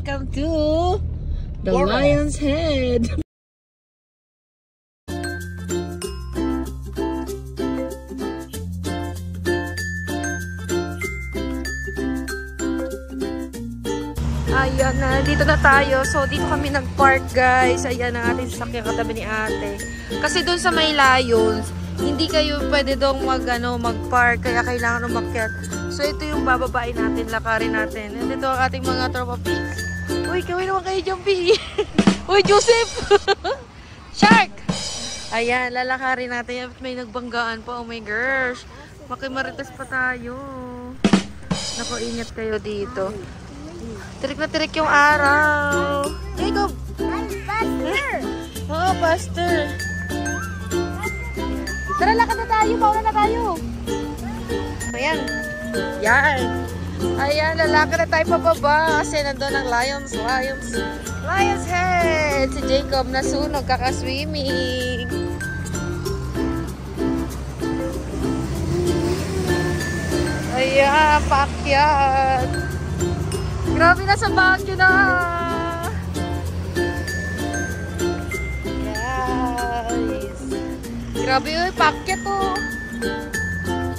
welcome to the Lion's Head. Ayan na, dito na tayo. So, dito kami nag-park, guys. Ayan ang ating sasakyan katabi ni ate. Kasi doon sa may Lions, hindi kayo pwede doon mag-park. Kaya kailangan umakyat. So, ito yung bababain natin, lakarin natin. And ito ang ating mga tropa pigs. Uy, kawin naman kayo dyan, P. Uy, Joseph! Shark! Ayan, lalakarin natin. May nagbanggaan pa. Oh my gosh. Makimarites pa tayo. Naku, ingat kayo dito. Tirik na tirik yung araw. Jacob! Pastor! Oo, Pastor. Tara, lakad na tayo. Pauna na tayo. Ayan. Yan. Ayan, lalakad na tayo pababa. Kasi nandun ang Lion's Head. Si Jacob nasunog, kaka-swimming. Ayan, paakyat. Grabe na sa Baguio na. Guys. Grabe yun, paakyat to.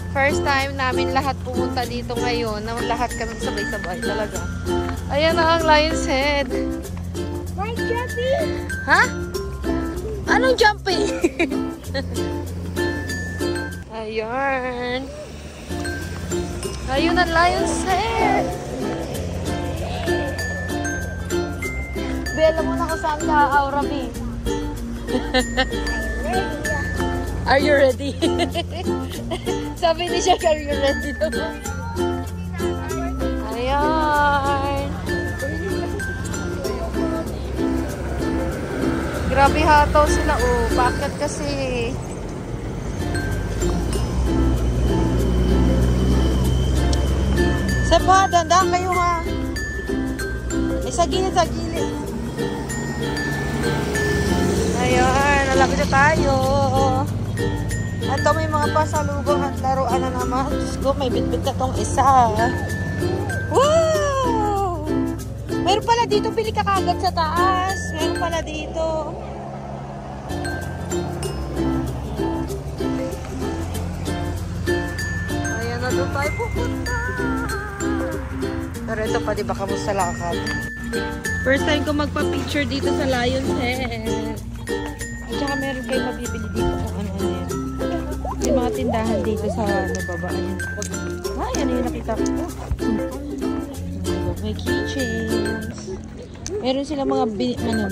First time namin lahat pumunta dito ngayon. Lahat kami sabay-sabay talaga. Ayan na ang Lion's Head. Why jumping? Ha? Anong jumping? Ayan. Ayun ang Lion's Head. Be, alam mo na kung saan ka, Aura B. Are you ready? Sabi ni siya, are you ready? Ayan. Grabe hataw sila. Oh, bakit kasi? Sepa, dandaan kayo ha. Ay, sa gilid. Ayan, nalapit na tayo. At may mga pasalubong at laruan na naman. Diyos ko, may bitbit na tong isa. Wow! Meron pala dito, pili ka kagad sa taas. Meron pala dito. Ayan na doon tayo pupunta. Pero ito pa, diba kamusta lakad? First time ko magpa-picture dito sa Lion's Head. At saka meron kayo mabibili dito kung ano-ano yan. May mga tindahan dito sa baba. Ay, ano yung nakita ko? May keychains. Meron sila mga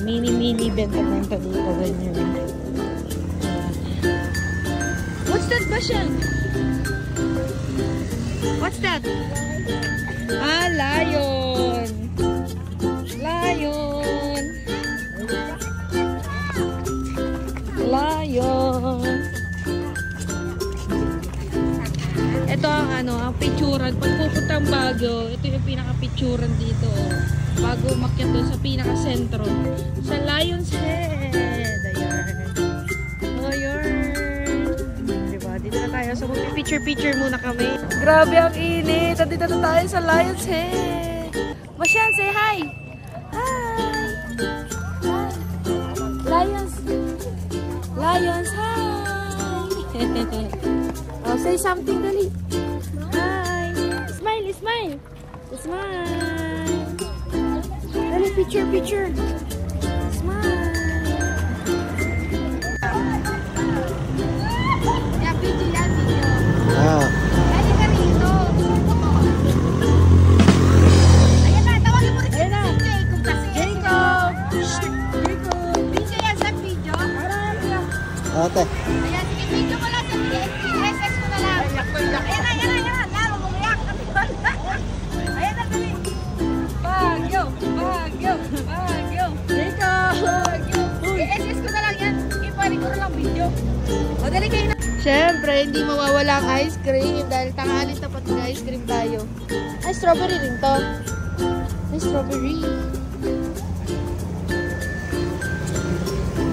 mini benta-benta dito. Ganyan. What's that ba siya? What's that? Ah, lion. Lion. Ito ang ang picturan. Pag pupunta ang Baguio, ito yung pinaka-picturan dito. Bago umakyat doon sa pinaka-sentro. Sa Lion's Head. Ayan. Ayan. Diba? Dito na tayo. So, mag-picture muna kami. Grabe ang init. Dito na tayo sa Lion's Head. Masyan, say hi. Hi. Lions, hi. Oh, say something, dali. Hi. Smile. Dali, picture. Smile. Video. Ah. Dali ka rito. Ayan na, tawagin mo rin si Jacob kasi. Jacob. Video yan sa video. Ate. Ayan, sige, video ko lang sa SS ko na lang. Ayan na. Lalo, gumayak. Ayan na, dali. Baguio. SS ko na lang yan. Ipari ko na lang video. O, dali kayo na. Siyempre, hindi mawawala ang ice cream dahil tanganin tapat ng ice cream tayo. Ay, strawberry rin to. Ay, strawberry.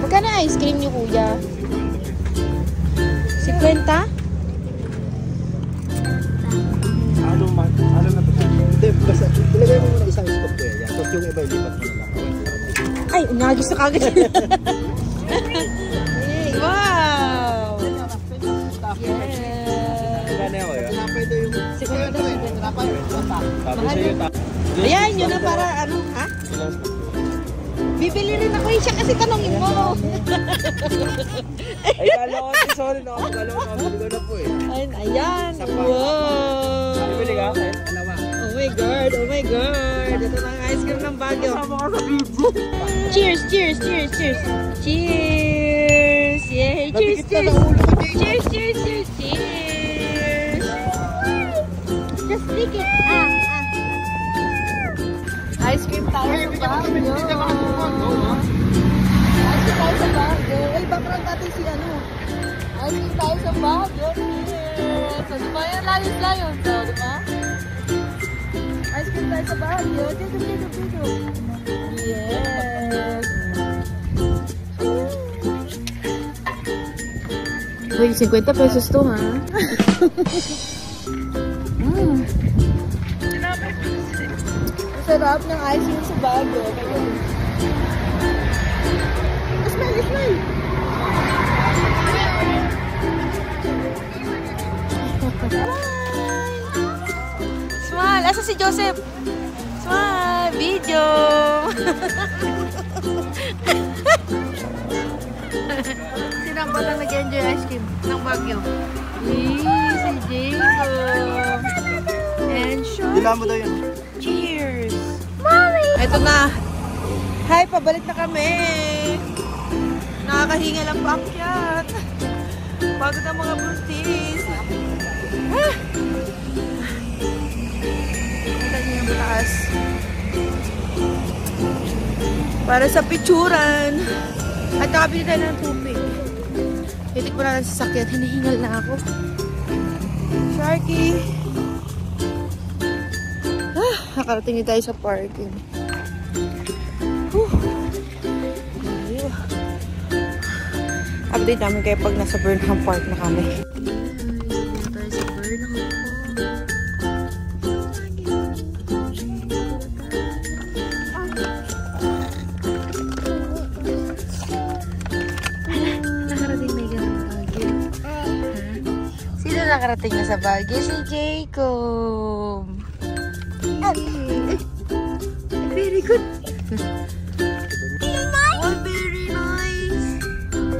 Magkano ice cream niyo, kuya? 50? Halo na to. Hindi, basta ilagay mo muna isang scoop ko yan. yung iba, ilipat mo na lang. Ay, nagis na kagad. Hey, wow! Wala na ako yun. Ayan, yun na para ano, ha? Bibili rin ako siya kasi tanongin mo. Ay, kala ko, sorry na ako. Kala ko, nabili ko na po eh. Ayan, wow! Bibili ka? Dalawa. Oh my God, oh my God. Ito na ang ice cream ng Baguio. Cheers, cheers, cheers, cheers. Cheers! Yay! Cheers, cheers! Cheers, cheers, cheers, cheers! Just lick it. Ice cream tayo sa Baguio. Ice cream tayo sa Baguio. Ay, background natin si ano. Ice cream tayo sa Baguio. Yes! So, diba yan? Layos-layos. So, diba? Ice cream tayo sa Baguio. Dito, dito, dito. Yes! Uy, 50 pesos to, ha? Sarap ng ice cream sa Baguio. Smile, smile! Smile! Asa si Joseph? Smile! Video! Sino ang batang nag-enjoy ice cream ng Baguio? Si Jacob! And Sean! Dilaan mo daw yun. Cheers! Mommy! Ito na! Hi! Pabalik na kami! Nakakahinga lang paakyat! Pagod ang mga buntis! Kita niyo yung taas. Para sa picturan! At nakabili tayo ng tubig. Hitik ko na lang sa sakyan. Hinihingal na ako. Sharky! Nakarating din tayo sa parking. Update namin kayo pag nasa Burnham Park na kami. Tayo sa Burnham Nakarating na yung Baguio. Sino nakarating na sa Baguio? Si Jacob. Very good. Oh, very nice.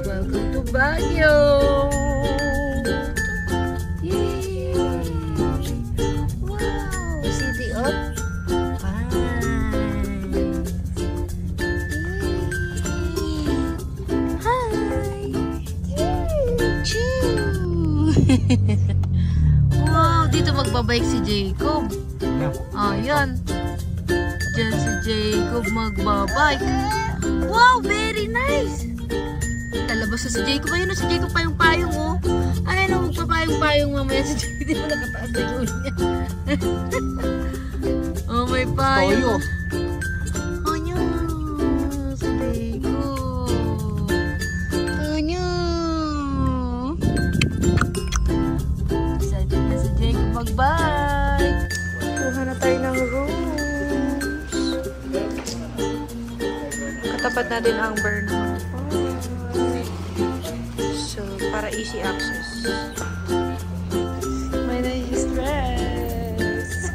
Welcome to Baguio. Yay. Wow. City of Pines. Hi. Choo. Wow, dito magbabike si Jacob. Ayan. Diyan si Jacob magbabike. Wow, very nice. Talabas na si Jacob. Ayun na si Jacob payong-payong, oh. Ayun, oh, magpapayong-payong mamaya si Jacob. Hindi mo nakataas na yun niya. Oh, may payong. Oh, nyo. Si Jacob. Oh, nyo. Excited na si Jacob magbike. Kuha na tayo ng rooms. Katapat natin ang Burnham Park. So, para easy access. May na-stress.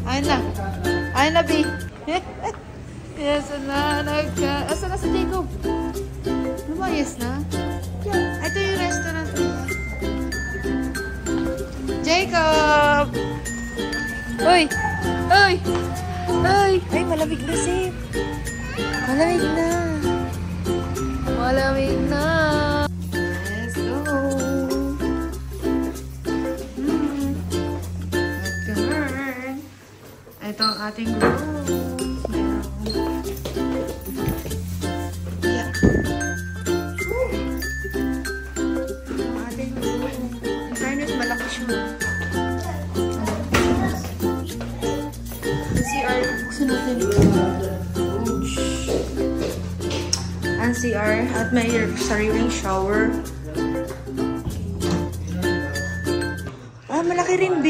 Ayun na. Ayun na, B. Yes, na. Asa na si Jacob? Lumayas na. Ito yung restaurant. Jacob! Uy! Uy! Uy! Ay, malamig na, Sim. Malamig na. Malamig na. Let's go. Turn. Ito ang ating room. Yeah. Ang ating room. In fairness, malaki siya. CR, buksan natin. Ang CR at may sariling shower. Ah, malaki rin, B.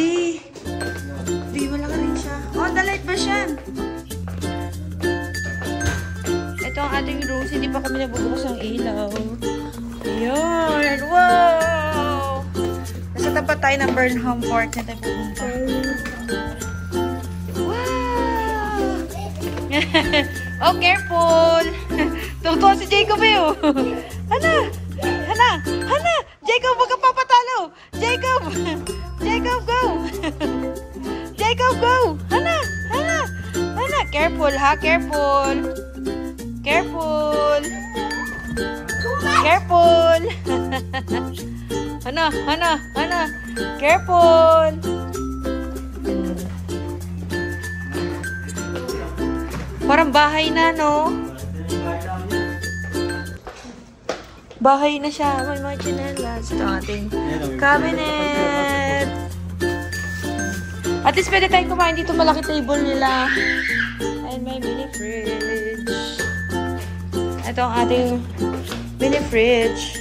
B, malaki rin. pa kami nagbubukas ng ilaw. Ayan. Wow! Nasa tapat tayo ng Burnham Park na tayo pupunta. Wow! Oh, careful! Tutuwa si Jacob eh, oh. Hana! Hana! Hana! Jacob, wag kang papatalo! Jacob! Jacob, go! Jacob, go! Hana! Hana! Hana! Careful, ha? Careful! Careful! Careful! Hana! Hana! Hana! Careful! Parang bahay na, no? Bahay na siya. May mga chinelas. Ito ang ating cabinet. At least pwede tayong kumain dito. Malaki table nila. And may mini fridge. Ito ang ating mini fridge.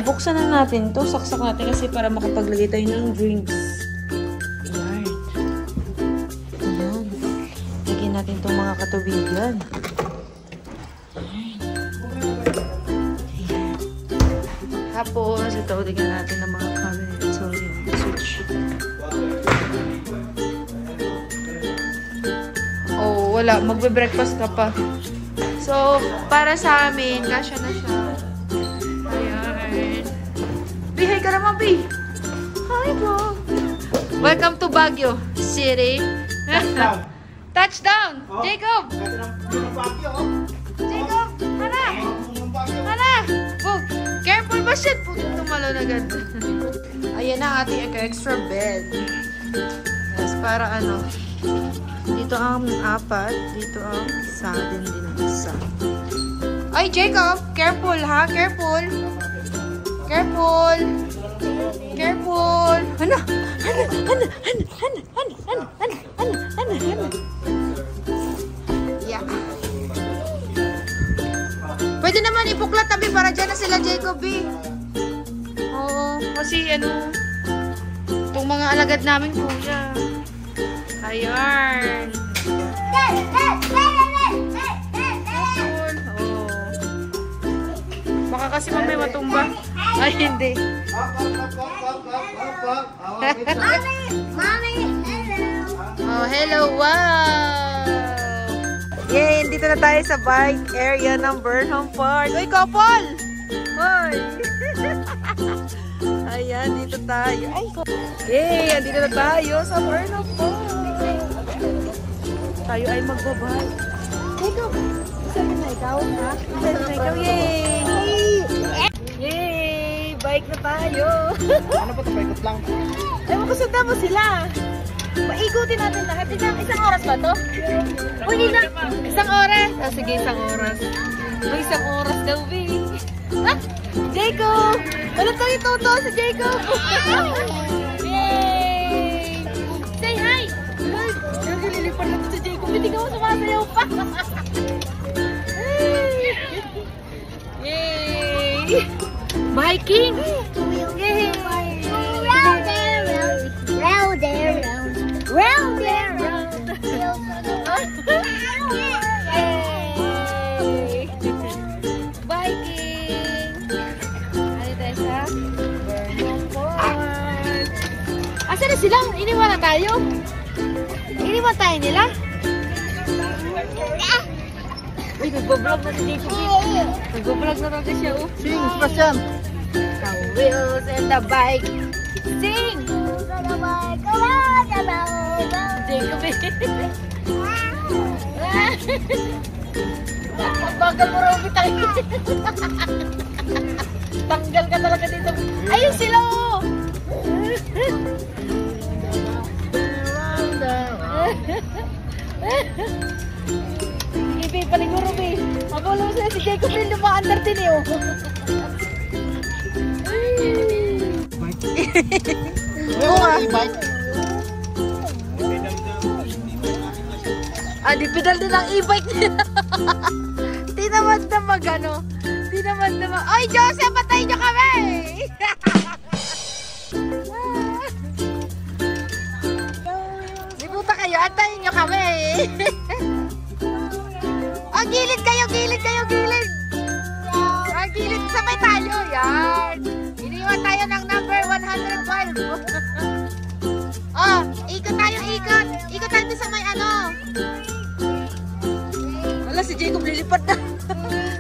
Buksan na natin to. Saksak natin kasi para makapaglagay tayo ng drinks. Ayan. Ayan. Lagyan natin itong mga katubigan. Tapos, ito, tignan natin ng mga cabinet. So, yun, switch. Oh, wala. Magbe-breakfast ka pa. So, para sa amin, kasya na siya. Ayan. Bihay ka naman, Bi. Hi, bro. Welcome to Baguio City. Touchdown. Touchdown. Oh. Jacob. Jacob, hana. Hana. Oh, careful ba siya? Putong tumalo na agad. Ayan na ating extra bed. Yes, para ano. Dito ang apat. Dito ang isa. Din ang isa. Ay, Jacob! Careful, ha? Careful! Careful! Careful! Hana! Hana! Hana! Hana! Hana! Hana! Hana! Hana! Hana! Hana! Yeah. Pwede naman ipuklat tabi para dyan na sila, Jacob, eh. Oo, kasi ano, itong mga alagad namin kuya. Ayan. Oh. Baka kasi mamaya matumba. Ay, hindi. Oh, hello, wow! Yay, dito na tayo sa bike area ng Burnham Park. Uy, couple! Hoy! Ayan, dito tayo. Ay, yay, dito na tayo sa Burnham Park. Tayo ay magbabike. Jacob, sabi na ikaw, ha? Sabi na ikaw, yay! Yay! Bike na tayo! Ano pa ito? Paikot lang. Ewan ko, sundan mo sila. Paikutin natin lahat. Isang oras ba to? Uy, hindi na. Isang oras? Ah, sige, isang oras. May isang oras daw, B. Ah, Jacob! Ano to yung toto si Jacob? Yay! Say hi! Nililipan na to si Jacob. Hindi ka mo sumasayaw pa. Yay! Biking! Yay! Round and round, round and round, round and round. Yay! Biking! Ano tayo sa Burnham Park? Asan na sila? Iniwan na tayo? Iniwan tayo nila? Uy, nagbablog na si Jacob. Nagbablog na natin siya, oh. Sing, Sebastian. The wheels and the bike. Sing! Jacob, eh. Bagal mo raw tayo. Tanggal ka talaga dito. Ayun sila, oh! Ibi, paniguro, Bi. Mabulo mo sila si Jacob rin lumaandar din, eh, oh. Oo nga. E-bike. Ah, di pedal din ang e-bike nila. Di naman na mag-ano. Di naman na mag... Ay, Joseph, patayin nyo kami! Di puta kayo, antayin nyo kami. Oh, gilid kayo, gilid kayo, gilid! Sabay tayo. Yan. Iniwan tayo ng number 112. Oh, ikot tayo, ikot. Ikot tayo sa may ano. Wala, si Jacob lilipad na.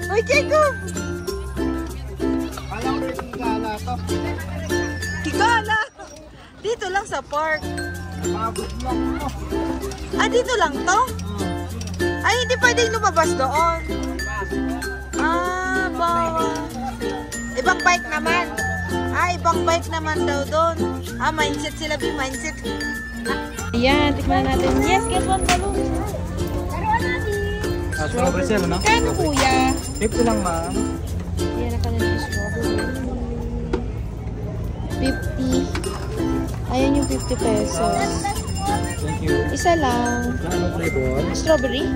Uy, Jacob. Alam ko yung gala to. Higala. Dito lang sa park. Napagod lang mo. Ah, dito lang to? Ay, hindi pwedeng lumabas doon. Ah, bawal. Ibang bike naman. Ah, ibang bike naman daw doon. Ah, mindset sila, mindset. Ayan, tikman natin. Yes, get one balloon. Laruan natin. Strawberry sir, no? Kano, kuya? 50 lang, ma'am. Ayan, nakalan yung strawberry. 50. Ayan yung 50 pesos. Thank you. Isa lang. Ano flavor? Strawberry?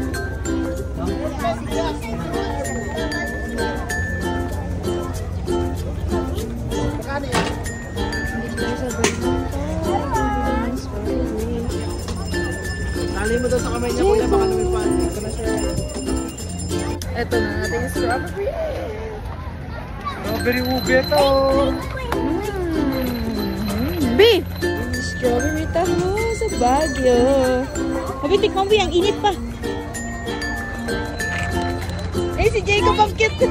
Tali mo daw sa kamay niya, kuya, baka lumipad. Ito na siya. Ito na natin yung strawberry. Strawberry ube to. Beef! Strawberry taho sa Baguio. Sabi, tikman mo yung init pa. Eh, si Jacob ang cute.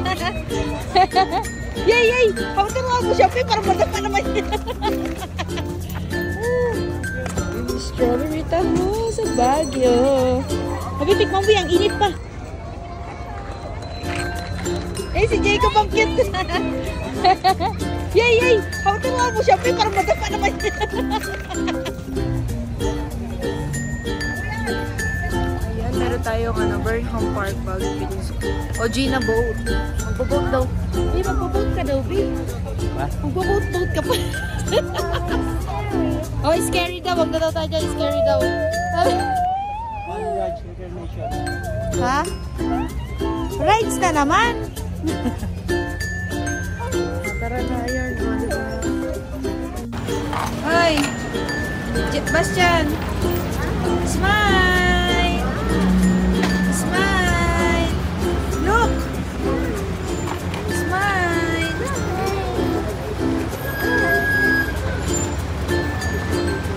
Yay, yay! Pagturuan mo siya, para madapa naman niya. Strawberry taho sa Baguio. Sabi, tikman mo yung init pa. Eh, si Jacob ang cute. Yay, yay! Pagturuan mo siya, para madapa naman niya. Ayan, meron tayong Burnham Park bag. O Gina boat. Magbo-boat daw. Eh, magbo-boat ka daw, B. Magbo-boat ka pa. Oh, scary daw. Wag na daw tayo dyan. Scary daw. Ha? Rides na naman. Tara na, ayan. Hoy! Bastian! Smile! Smile! Look! Smile!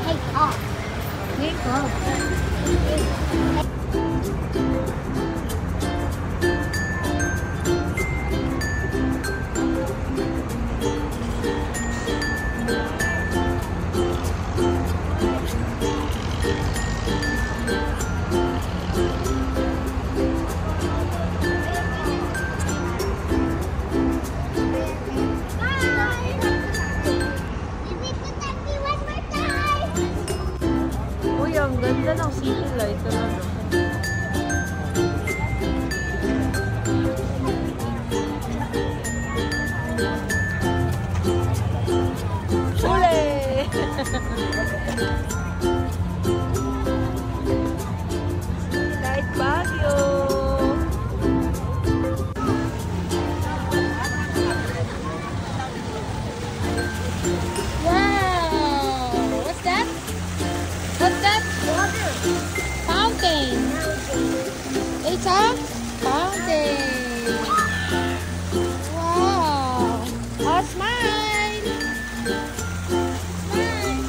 Take off. Take off. Uy, ang ganda ng city light talaga. Ule! Light Baguio! Wow! What's that? What's that? Water. Fountain. It's a fountain. Wow. Oh, smile. Smile.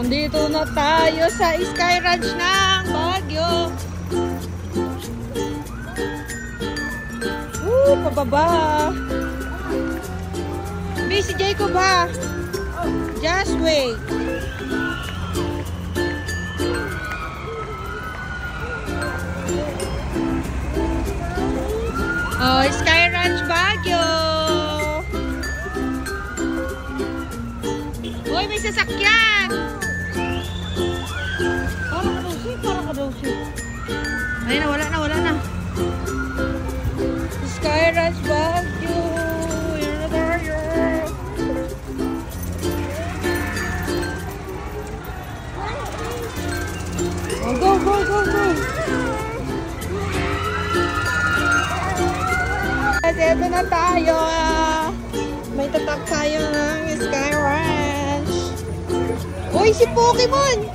Dito na tayo sa Sky Ranch ng Baguio. Pababa. May si Jacob ha. Just wait. Oh, Sky Ranch Baguio. Uy, may sasakyan. Para ka daw siya. Ayun na, wala na. Sky Ranch Baguio. Yan na tayo. Oh, go. Ito na tayo. May tatak tayo ng Sky Ranch. Uy, si Pokemon!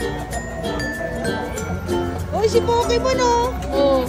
Uy, si Pokemon oh! Oh.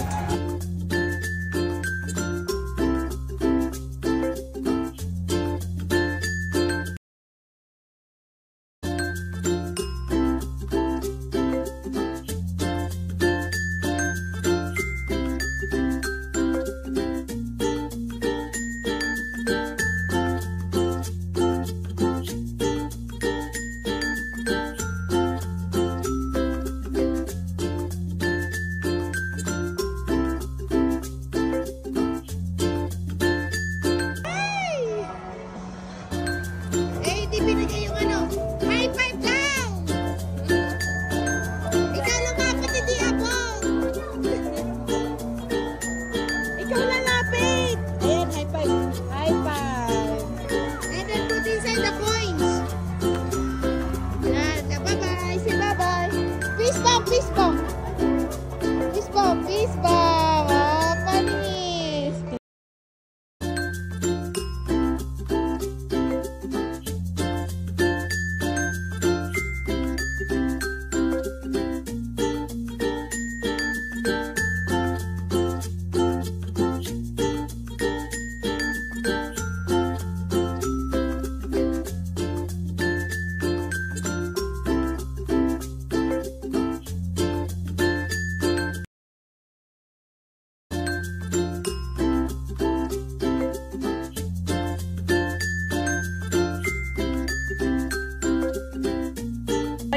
Peace bomb! Oh, panis!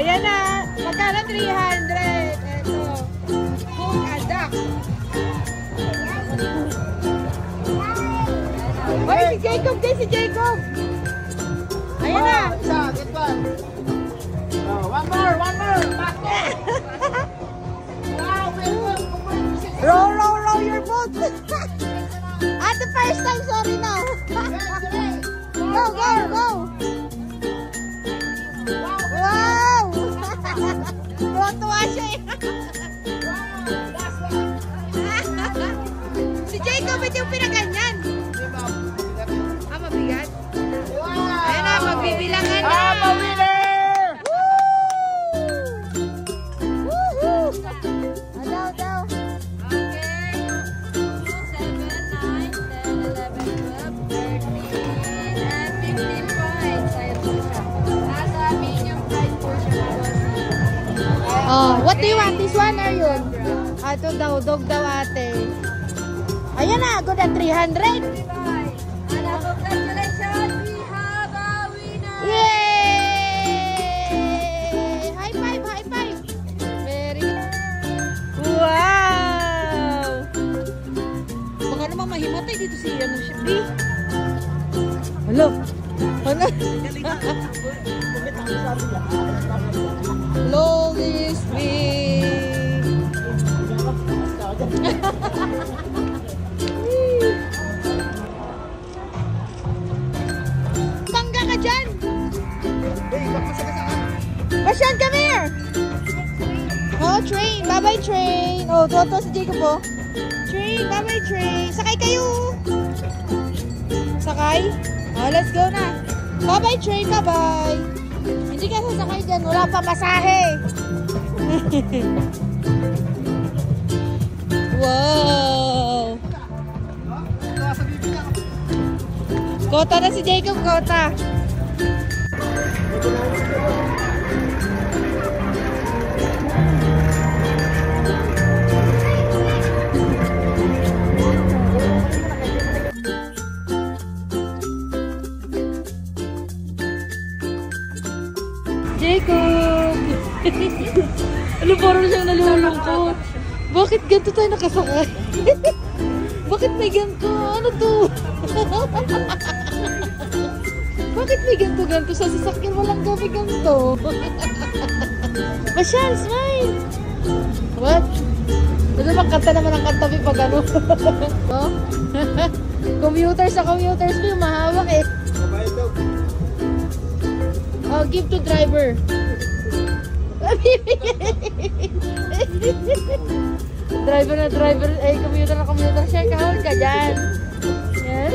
Ayan na, magkano 300? Ito, cook a duck. Oy, si Jacob din, si Jacob. Ayan na. Isa, get one. Oh, one more. Back there. Wow, Row your boat. At the first time, sorry na. Go. Wow! Tuwa siya eh. Si Jacob, ito yung pinaganyan. Mabigat? Ayan na, magbibilangan na. winner! Woohoo! Daw. Okay. 2, 7, 9, 10, 11, 12, 13, and 15 points. Ayun po siya. Nasa medium price po siya. Oh, what do you want? This one or yun? Ito daw, dog daw ate. Ayan na, good at 300. Congratulations, we have a winner! Yay! High five! Very good. Wow! Baka naman mahimatay dito si Shippy. Hello? Long is me. Bangga ka dyan! Basyan, come here! Oh, train! Bye-bye, train! Oh, toto si Jacob, oh. Train! Bye-bye, train! Sakay kayo! Sakay? Oh, let's go na! Bye-bye, train! Bye-bye! Hindi ka sasakay dyan. Wala pa masahe! Wow! Kota na si Jacob, kota. siyang nalulungkot. Bakit ganito tayo nakasakay? Bakit may ganito? Ano to? Bakit may ganito? Sa sasakyan walang gabi ganito. Masyal, smile! What? Ano bang kanta naman ang kantabi pag ano? Oh? Commuters sa commuters ko yung mahawak eh. Oh, give to driver. Driver na driver, ay commuter na commuter siya. Kahon ka dyan. Yan.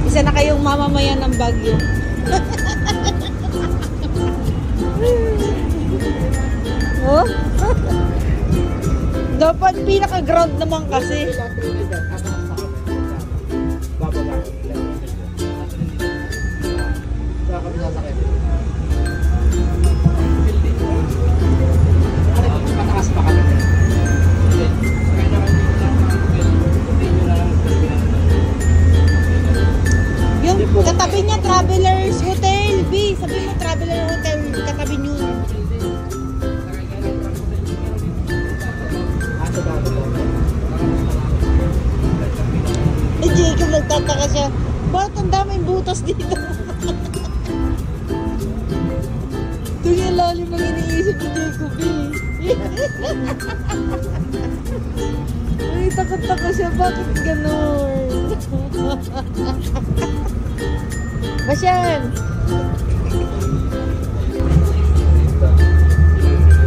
Isa na kayong mamamayan ng Baguio. Oh? Dapat pinaka-ground naman kasi. Yung katabi niya, Travelers Hotel. B, sabi mo Traveler Hotel, katabi niyo. Eh, Jacob, nagtataka siya. Bakit ang daming butas dito? Ito yung lalim ng iniisip ni Jacob eh. Ay, takot-tako siya. Bakit ganon? Basyan!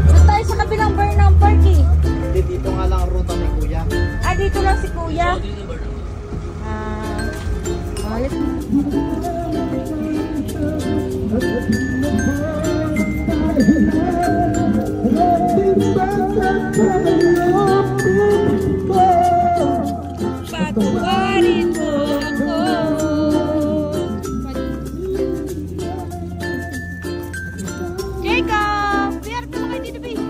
Saan tayo sa kabilang Burnham Park eh? Hindi, dito nga lang ang ruta ni Kuya. Ah, dito lang si Kuya. Ayos. Patuwarin mo ako. Jacob! Biyar ka kayo dito, babe.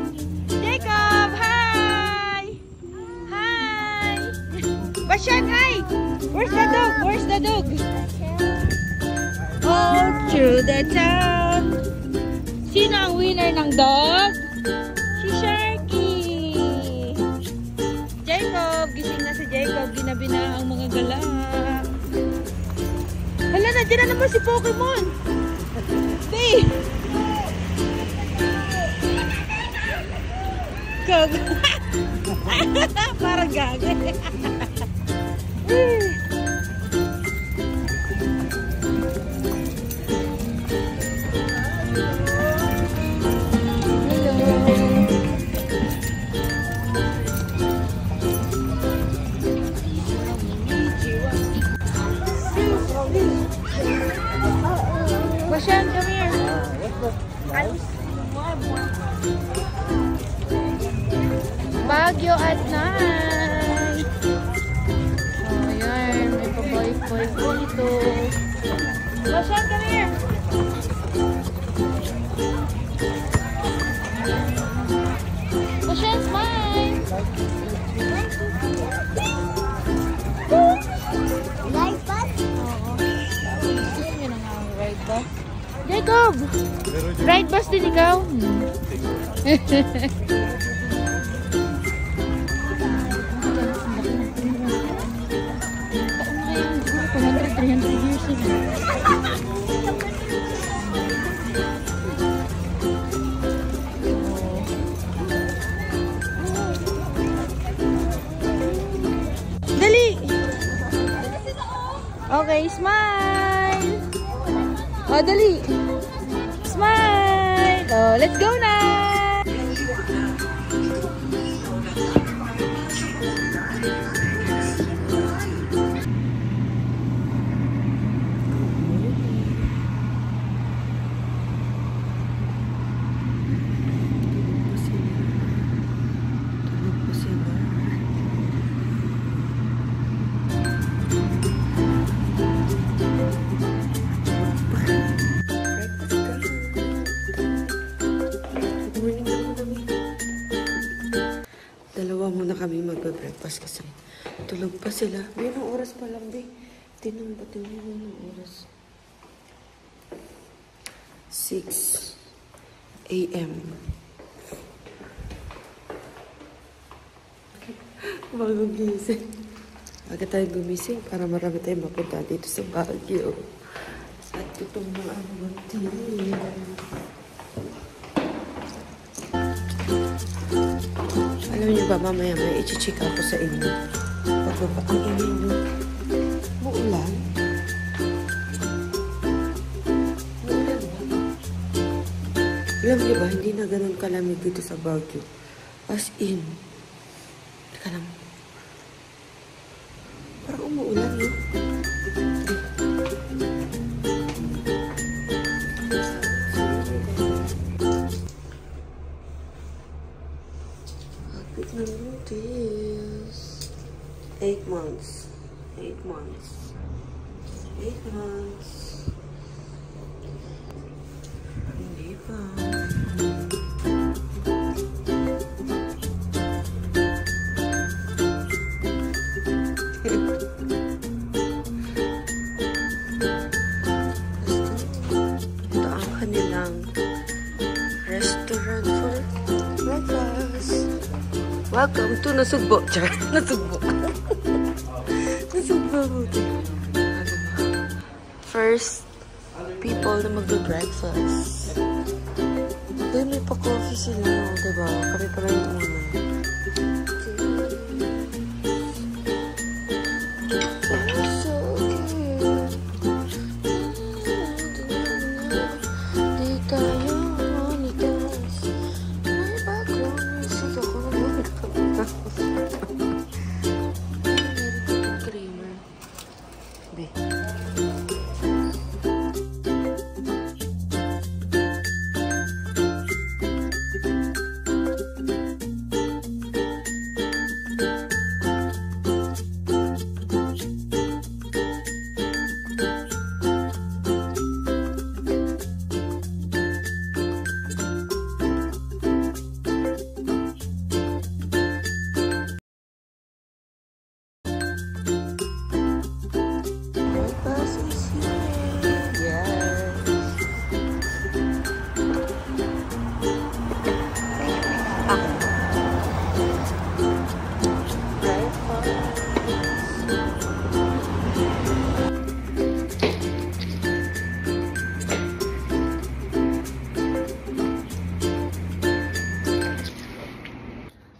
Jacob! Hi! Hi! Basyan, hi! Where's the dog? Where's the dog? All through the town. Sino ang winner ng dog? Si Sharky. Jacob, gising na si Jacob. Ginabi na ang mga gala. Hala, nandiyan na naman si Pokemon. Stay. Kag. Parang gaga. Basyan, come here. Baguio at night. Oh, yan. May paboy-boy dito. Basyan, come here. Basyan, smile. Like bus? Oo. Gusto nyo na nga ang ride bus? Jacob! Ride bus din ikaw? Taon na kayo, siguro 200, 300 years na. Dali! Okay, smile! Oh, dali! Smile! Oh, let's go na! Dalawa muna kami magbe-breakfast kasi tulog pa sila. May anong oras pa lang, be? Tingnan mo anong oras. 6 a.m. Bagong gising. Aga tayo gumising para marami tayong mapunta dito sa Baguio. At itong mga munti. Alam niyo ba, mamaya may i-check ako sa inyo. Pagbaba ang ingay nyo. Muulan. Muulan ba? Alam niyo ba, hindi na ganun kalamig dito sa Baguio. As in. Teka lang. Parang umuulan, no? Hagpit ng notice. 8 months. 8 months. 8 months. Hindi pa. Restaurant for breakfast. Welcome to Nasugbo. Char, Nasugbo. Nasugbo. First people na magbe-breakfast. Doon may pa-coffee sila, diba? Kami pa rin muna.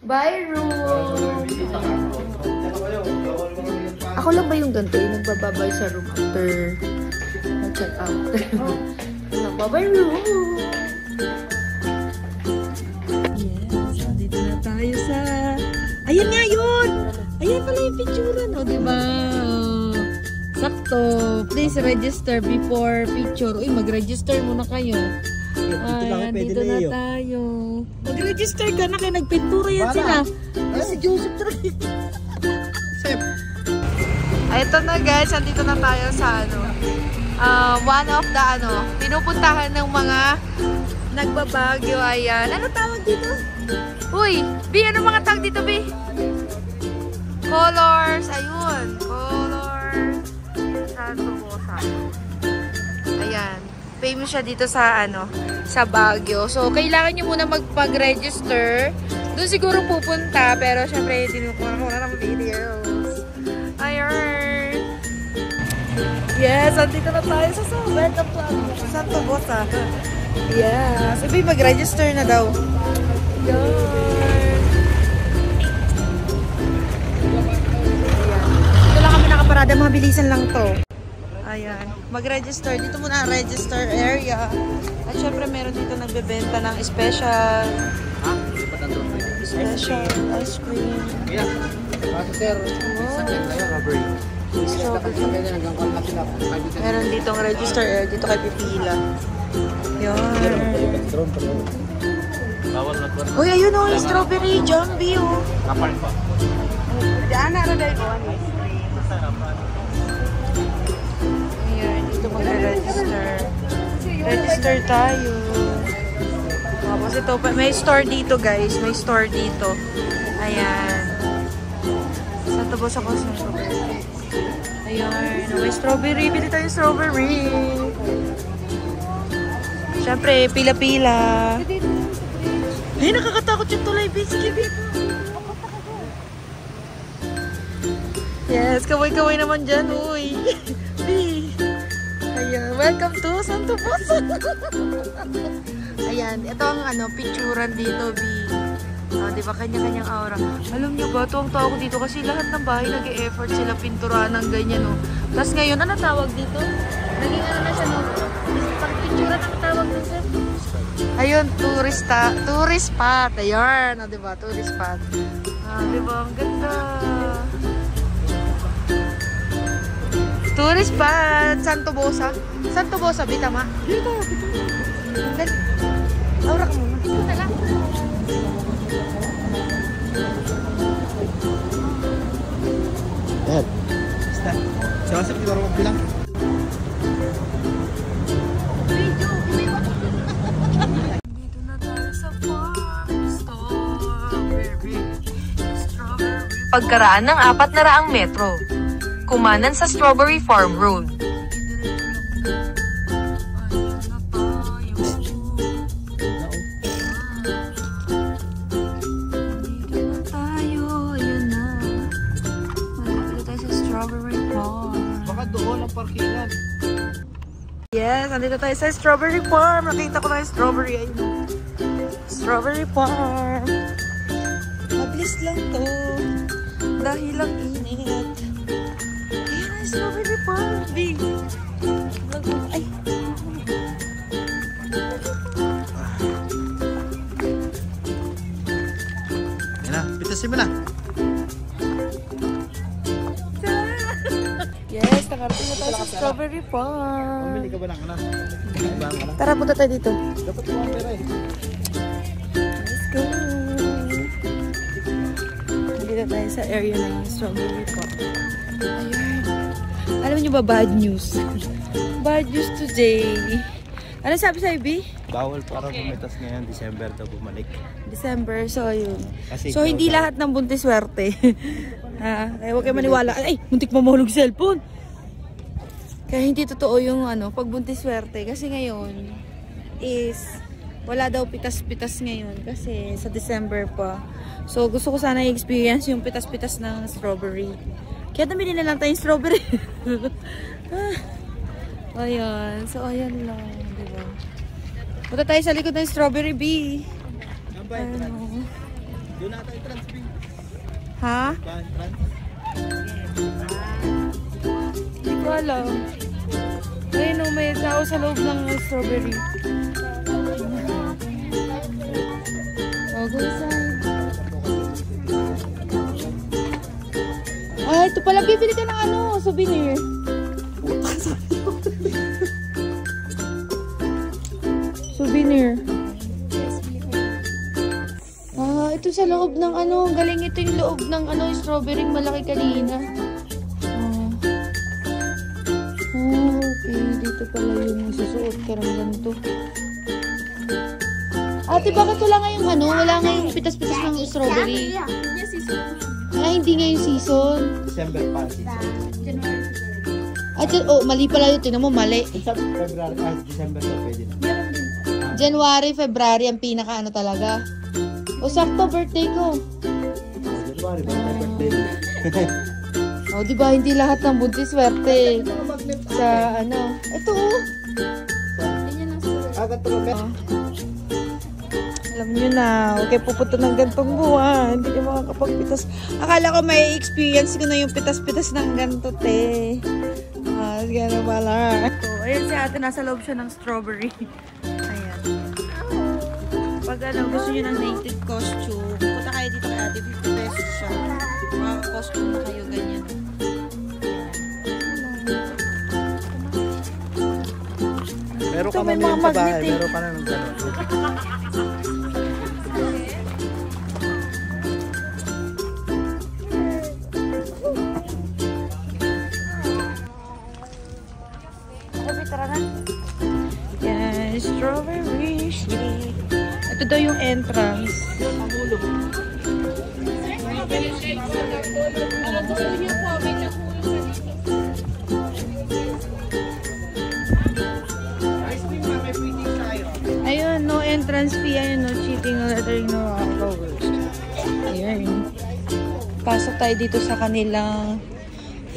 Bye, room! Ako lang ba yung ganito? Yung nagbababay sa room after check out. Bye, room! Yes, dito na tayo sa... Ayan nga yun! Ayan pala yung picture, no? Diba? Sakto. Please register before picture. Uy, mag-register muna kayo. Ayan, dito na tayo. Mag-register ka na kayo. Nagpintura yan sila. Si Joseph talaga. Ito na guys, andito na tayo sa one of the pinupuntahan ng mga nagbabagyo. Ayan. Ano tawag dito? Uy, B, ano mga tawag dito, B? Colors. Ayun. Colors. Santo Bosa. Ayan. Famous siya dito sa sa Baguio. So, kailangan nyo muna magpag-register. Doon siguro pupunta. Pero, syempre, tinukuha ko na ng videos. Ayun. Yes, andito na tayo sa Welcome to Santo Bosa. Yes. Sabi, mag-register na daw. Yan. Dito lang kami nakaparada. Mabilisan lang to. Ayan. Mag-register. Dito muna ang register area. At syempre meron dito nagbebenta ng special ice cream. Meron dito ang register area. Dito kay Pipila. Yan. Uy, ayun o. Strawberry Jambi o. Diyan na rin ko. Dito mag-register. Register tayo. Tapos ito, may store dito guys. May store dito. Ayan. Saan tapos ako sa strawberry? Ayan. May strawberry. Bili tayo strawberry. Siyempre, pila-pila. Ay, nakakatakot yung tulay. Sige, dito. Yes, kaway-kaway naman dyan, uy. Ayan, welcome to Santo Poso. Ayan, ito ang picturean dito, B. Di ba, kanya-kanyang aura. Alam niyo ba, tuwang-tawa ko dito kasi lahat ng bahay nag-e-effort sila pinturahan ng ganyan, no. Tapos ngayon, ano tawag dito? Naging na siya, no? Pag-picturean ang tawag dito, sir. Ayun, tourist spot. Ayan, di ba, tourist spot. Di ba, ang ganda. Tourist spot, Santo Bosa. Santo Bosa, bitama. Dito. Aura ka muna. Dito na lang. Dad. Basta. Sasap di marunong bilang. Dito na tayo sa farm strawberry. Pagkaraan ng 400 metro. Kumanan sa Strawberry Farm Road. Parkingan. Yes, nandito tayo sa Strawberry Farm. Nakita ko na yung strawberry. Ayun. Strawberry Farm. Mabilis lang to. Dahil lang init. Ayan na yung Strawberry Farm. Big. Ay. Ayan na, pitasin mo na. Yes, nakarating na tayo sa Strawberry Farm. Pumili ka ba ng anak? Tara, punta tayo dito. Dapat mo ang pera eh. Let's go. Nandito tayo sa area ng Strawberry Farm. Ayun. Alam niyo ba, bad news? Bad news today. Ano sabi sa IB? Bawal para bumitas ngayon, December daw bumalik. December, so ayun. Kasi So hindi lahat ng buntis swerte. Kaya huwag kayo maniwala. Ay, muntik mamahulog cellphone. Kaya hindi totoo yung pag buntis swerte. Kasi ngayon is wala daw pitas-pitas ngayon. Kasi sa December pa. So gusto ko sana i-experience yung pitas-pitas ng strawberry. Kaya namili na lang tayong strawberry. Ayan. So ayan lang. Diba? Punta tayo sa likod ng strawberry bee. Doon na tayo transfer. Ha? Hindi ko alam. Ayun o, may tao sa loob ng strawberry. Oh, go inside. Ay, ito pala. Bibili ka ng souvenir. Souvenir. Ito sa loob ng galing ito yung loob ng strawberry malaki kanina. Okay, dito pala yung susuot ka ng ganito. Ate, bakit wala ngayong wala ngayong pitas-pitas ng strawberry? Hindi ngayong season. December pa. Mali pala yun. Tingnan mo, mali. December na pwede na. January, February ang pinaka talaga. O, sakto birthday ko. January, birthday. Diba, hindi lahat ng buntis swerte. Sa ito alam nyo na, okay, pupunta ng gantong buwan. Hindi ka makakapagpitas. Akala ko may experience ko na yung pitas-pitas ng ganto, te. Gano'n pala. So, ayun si ate, nasa loob siya ng strawberry. Ayan. Pag gusto nyo ng native costume, punta kayo dito kay ate, 50 pesos siya. Costume na kayo, ganyan. Meron Ito, ka may mamili mga sa bahay, magnet eh. meron ka na ng gano'n. Yan, strawberry shake. Ito daw yung entrance. Ayun, no entrance fee. Ayun, no cheating, no lettering, no flowers. Ayun. Pasok tayo dito sa kanilang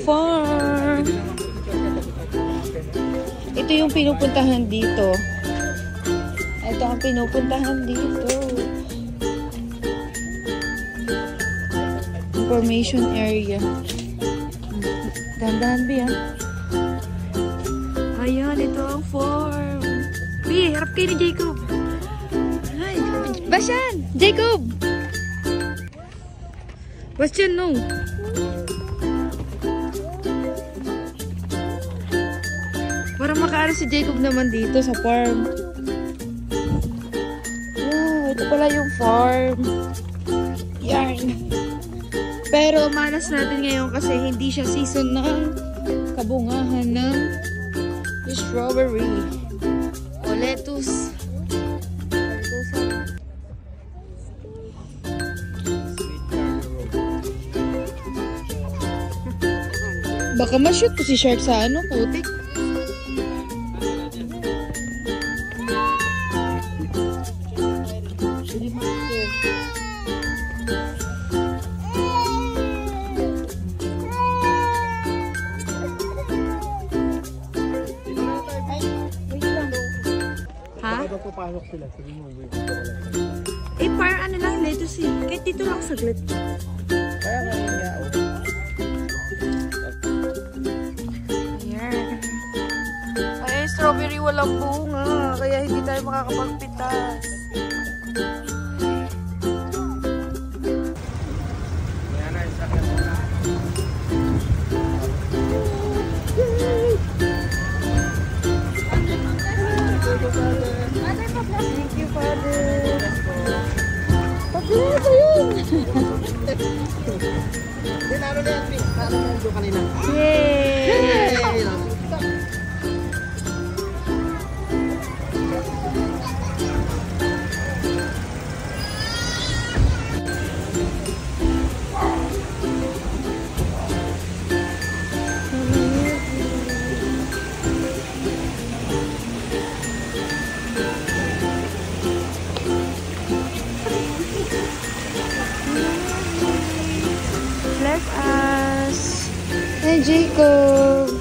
farm. Ito yung pinupuntahan dito. Ito ang pinupuntahan dito. Information area. Dahan-dahan, Bi, ha? Ayan, ito ang farm. Bi, harap kayo ni Jacob. Ay, Basyan! Jacob! Basyan, no? Para makaano si Jacob naman dito sa farm. Wow, ito pala yung farm. Yarn. Pero malas natin ngayon kasi hindi siya season ng kabungahan ng strawberry o lettuce. Baka ma-shoot ko si Shark sa ano, putik. Papasok sila. Sige mo, Eh, parang ano lang, lettuce eh. Kahit dito lang saglit. Kaya nga yun nga. Ayan. Ay, strawberry walang bunga. Kaya hindi tayo makakapagpitas. Thank you, Father. Pagkaya ba yun? Hindi, naroon na yan. Naroon na yung kanina. Yay! Bless us. Hey, Jacob.